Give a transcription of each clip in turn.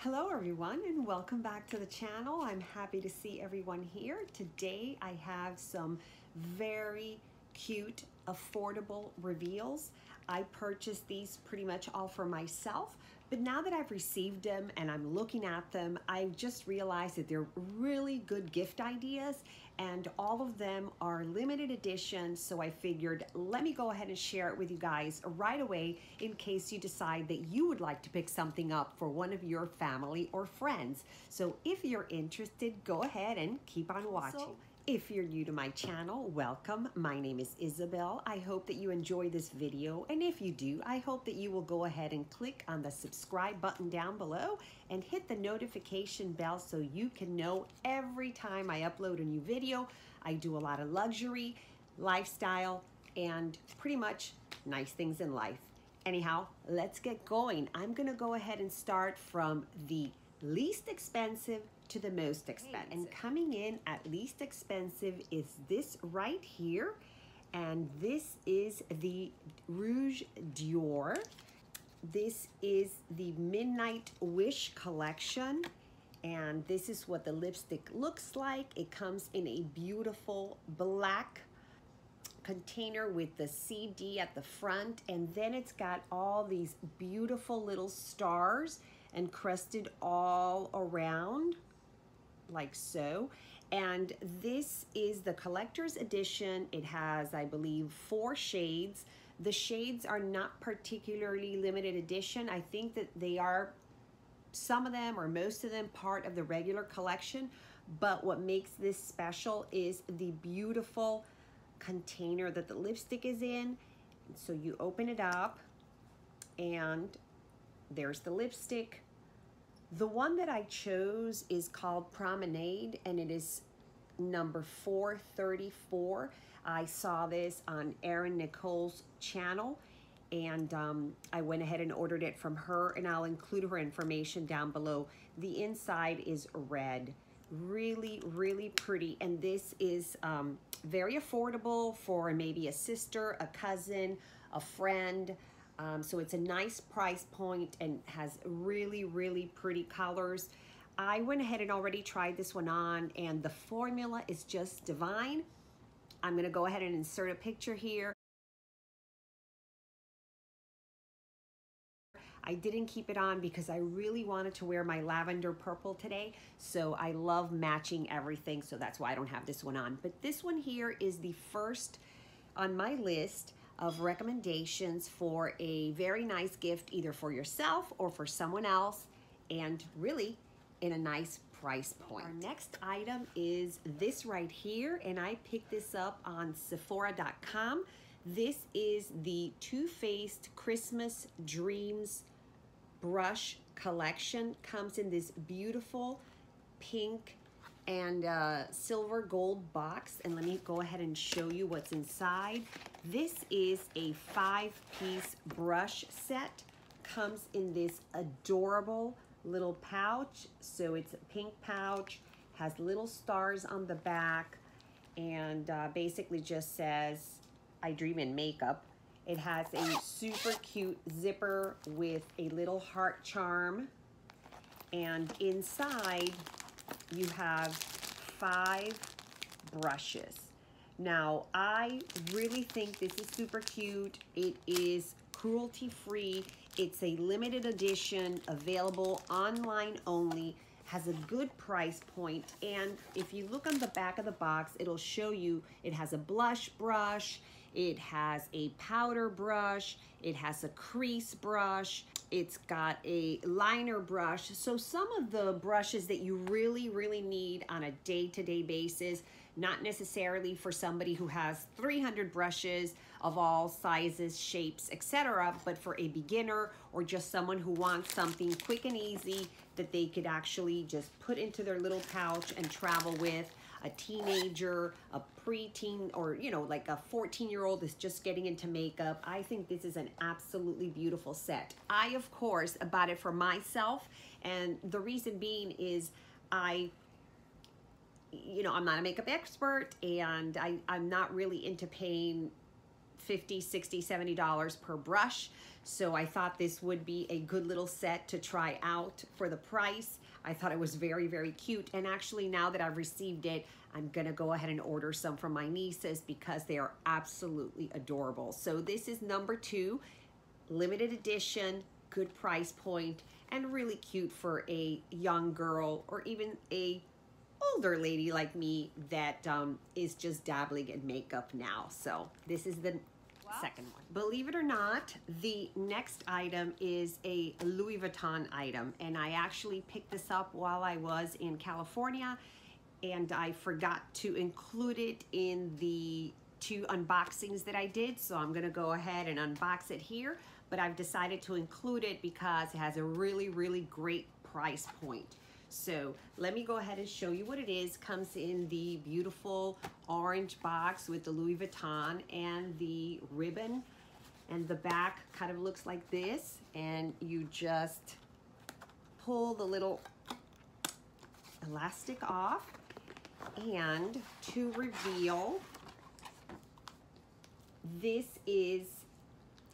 Hello everyone and welcome back to the channel. I'm happy to see everyone here. Today I have some very cute, affordable reveals. I purchased these pretty much all for myself, but now that I've received them and I'm looking at them, I just realized that they're really good gift ideas and all of them are limited edition, so I figured let me go ahead and share it with you guys right away in case you decide that you would like to pick something up for one of your family or friends. So if you're interested, go ahead and keep on watching. If you're new to my channel, welcome. My name is Isabel. I hope that you enjoy this video, and if you do, I hope that you will go ahead and click on the subscribe button down below and hit the notification bell so you can know every time I upload a new video. I do a lot of luxury, lifestyle, and pretty much nice things in life. Anyhow, let's get going. I'm gonna go ahead and start from the least expensive to the most expensive. And coming in at least expensive is this right here. And this is the Rouge Dior. This is the Midnight Wish collection. And this is what the lipstick looks like. It comes in a beautiful black container with the CD at the front. And then it's got all these beautiful little stars encrusted all around, like so. And this is the collector's edition. It has, I believe, 4 shades. The shades are not particularly limited edition. I think that they are, some of them or most of them, part of the regular collection. But what makes this special is the beautiful container that the lipstick is in. So you open it up and there's the lipstick. The one that I chose is called Promendade, and it is number 434. I saw this on Erin Nicole's channel, and I went ahead and ordered it from her, and I'll include her information down below. The inside is red. Really, really pretty, and this is very affordable for maybe a sister, a cousin, a friend. So it's a nice price point and has really, really pretty colors. I went ahead and already tried this one on, and the formula is just divine. I'm gonna go ahead and insert a picture here. I didn't keep it on because I really wanted to wear my lavender purple today. So I love matching everything, so that's why I don't have this one on. But this one here is the first on my list of recommendations for a very nice gift, either for yourself or for someone else, and really in a nice price point. Our next item is this right here, and I picked this up on Sephora.com. This is the Too Faced Christmas Dreams brush collection. Comes in this beautiful pink and silver gold box, and let me go ahead and show you what's inside. This is a 5-piece brush set. Comes in this adorable little pouch. So it's a pink pouch, has little stars on the back, and basically just says, I dream in makeup. It has a super cute zipper with a little heart charm, and inside you have 5 brushes. Now, I really think this is super cute. It is cruelty-free. It's a limited edition, available online only, has a good price point, and if you look on the back of the box, it'll show you it has a blush brush, it has a powder brush, it has a crease brush, it's got a liner brush. So some of the brushes that you really, really need on a day-to-day basis, not necessarily for somebody who has 300 brushes of all sizes, shapes, etc., but for a beginner or just someone who wants something quick and easy that they could actually just put into their little pouch and travel with. A teenager, a preteen, or like a 14-year-old is just getting into makeup. I think this is an absolutely beautiful set. I, of course, bought it for myself, and the reason being is I'm not a makeup expert, and I'm not really into paying $50, $60, $70 per brush. So I thought this would be a good little set to try out for the price. I thought it was very, very cute. And actually, now that I've received it, I'm gonna go ahead and order some from my nieces because they are absolutely adorable. So this is number 2, limited edition, good price point, and really cute for a young girl or even a older lady like me that is just dabbling in makeup now. So this is the second one. Believe it or not, the next item is a Louis Vuitton item, and I actually picked this up while I was in California, and I forgot to include it in the 2 unboxings that I did, so I'm gonna go ahead and unbox it here, but I've decided to include it because it has a really, really great price point. So let me go ahead and show you what it is. Comes in the beautiful orange box with the Louis Vuitton and the ribbon, and the back kind of looks like this, and you just pull the little elastic off, and to reveal, this is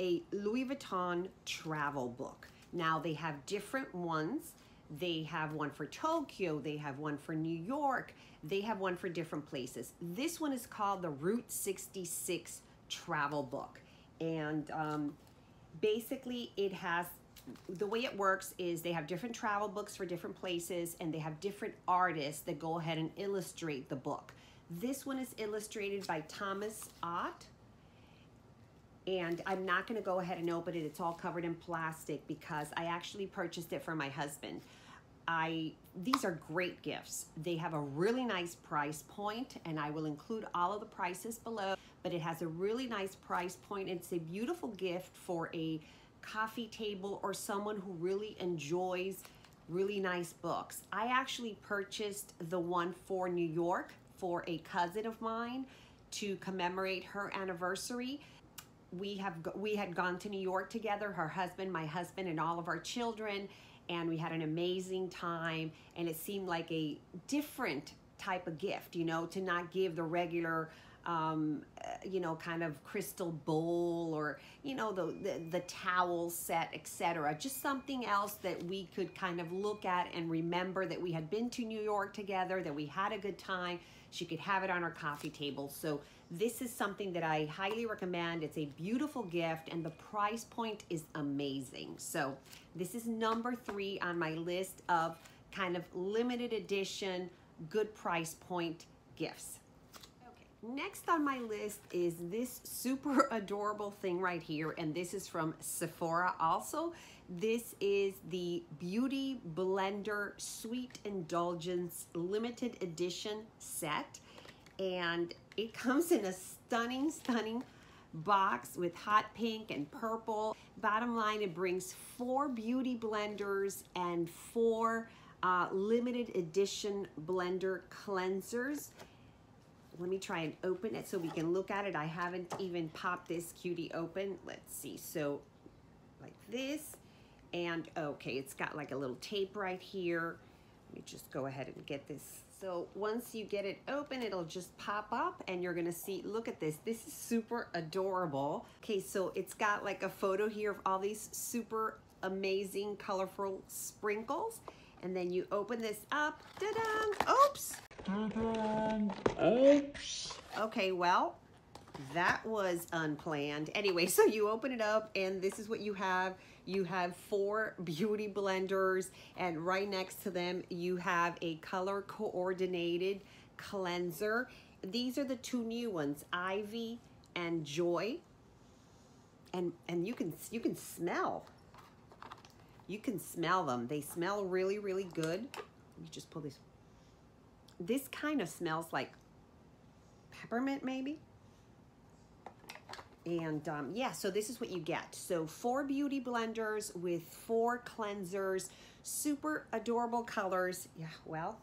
a Louis Vuitton travel book. Now they have different ones. They have one for Tokyo, they have one for New York, they have one for different places. This one is called the Route 66 Travel Book. And basically it has, the way it works is they have different travel books for different places, and they have different artists that go ahead and illustrate the book. This one is illustrated by Thomas Ott. And I'm not gonna go ahead and open it. It's all covered in plastic because I actually purchased it for my husband. These are great gifts. They have a really nice price point, and I will include all of the prices below, but it has a really nice price point. It's a beautiful gift for a coffee table or someone who really enjoys really nice books. I actually purchased the one for New York for a cousin of mine to commemorate her anniversary. We had gone to New York together, her husband, my husband, and all of our children, and we had an amazing time, and it seemed like a different type of gift, you know, to not give the regular, you know, kind of crystal bowl or, you know, the towel set, etc. Just something else that we could kind of look at and remember that we had been to New York together, that we had a good time. She could have it on her coffee table. So this is something that I highly recommend. It's a beautiful gift, and the price point is amazing. So this is number 3 on my list of kind of limited edition, good price point gifts. Okay, next on my list is this super adorable thing right here, and this is from Sephora also. This is the Beauty Blender Sweet Indulgence limited edition set, and it comes in a stunning, stunning box with hot pink and purple. Bottom line, it brings 4 beauty blenders and 4 limited edition blender cleansers. Let me try and open it so we can look at it. I haven't even popped this cutie open. Let's see. So like this, and okay, it's got like a little tape right here. Let me just go ahead and get this. So once you get it open, it'll just pop up, and you're gonna see, look at this. This is super adorable. Okay, so it's got like a photo here of all these super amazing colorful sprinkles. And then you open this up, ta-da, oops. Oops. Okay, well, that was unplanned. Anyway, so you open it up, and this is what you have. You have 4 beauty blenders, and right next to them, you have a color coordinated cleanser. These are the 2 new ones, Ivy and Joy. And you can smell. You can smell them. They smell really, really good. Let me just pull this. This kind of smells like peppermint, maybe. And yeah, so this is what you get. So 4 beauty blenders with 4 cleansers, super adorable colors. Yeah, well,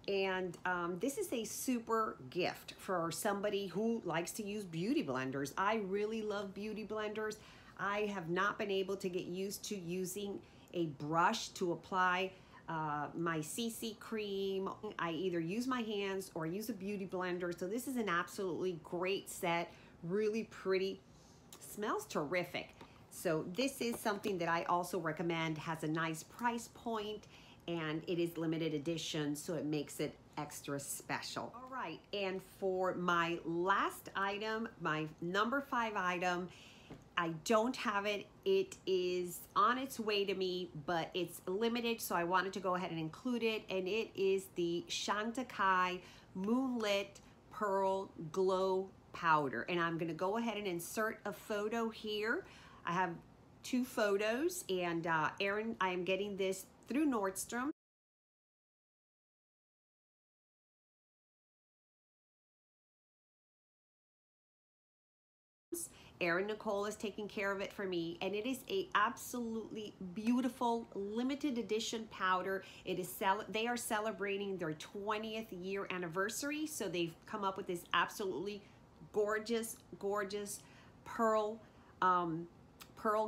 and this is a super gift for somebody who likes to use beauty blenders. I really love beauty blenders. I have not been able to get used to using a brush to apply my CC cream. I either use my hands or use a beauty blender. So this is an absolutely great set, really pretty Smells terrific. So this is something that I also recommend, has a nice price point, and it is limited edition, so it makes it extra special. All right, and for my last item, my number 5 item, I don't have it. It is on its way to me, but it's limited, so I wanted to go ahead and include it, and it is the Chantecaille Moonlit Pearl Glow Powder. And I'm gonna go ahead and insert a photo here. I have 2 photos, and Erin, I am getting this through Nordstrom. Erin Nicole is taking care of it for me, and it is a absolutely beautiful limited edition powder. It is they are celebrating their 20th year anniversary, so they've come up with this absolutely gorgeous pearl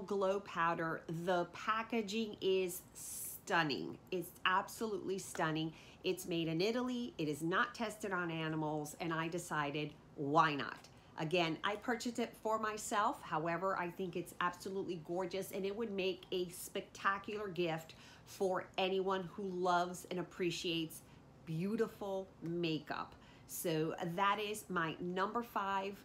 glow powder. The packaging is stunning. It's absolutely stunning. It's made in Italy. It is not tested on animals, and I decided, why not? Again, I purchased it for myself. However, I think it's absolutely gorgeous, and it would make a spectacular gift for anyone who loves and appreciates beautiful makeup. So that is my number 5.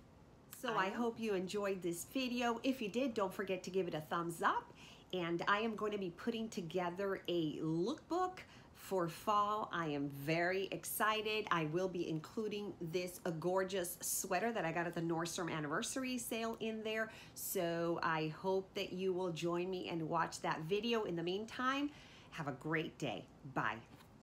So I hope you enjoyed this video. If you did, don't forget to give it a thumbs up. And I am going to be putting together a lookbook for fall. I am very excited. I will be including this gorgeous sweater that I got at the Nordstrom anniversary sale in there. So I hope that you will join me and watch that video. In the meantime, have a great day. Bye.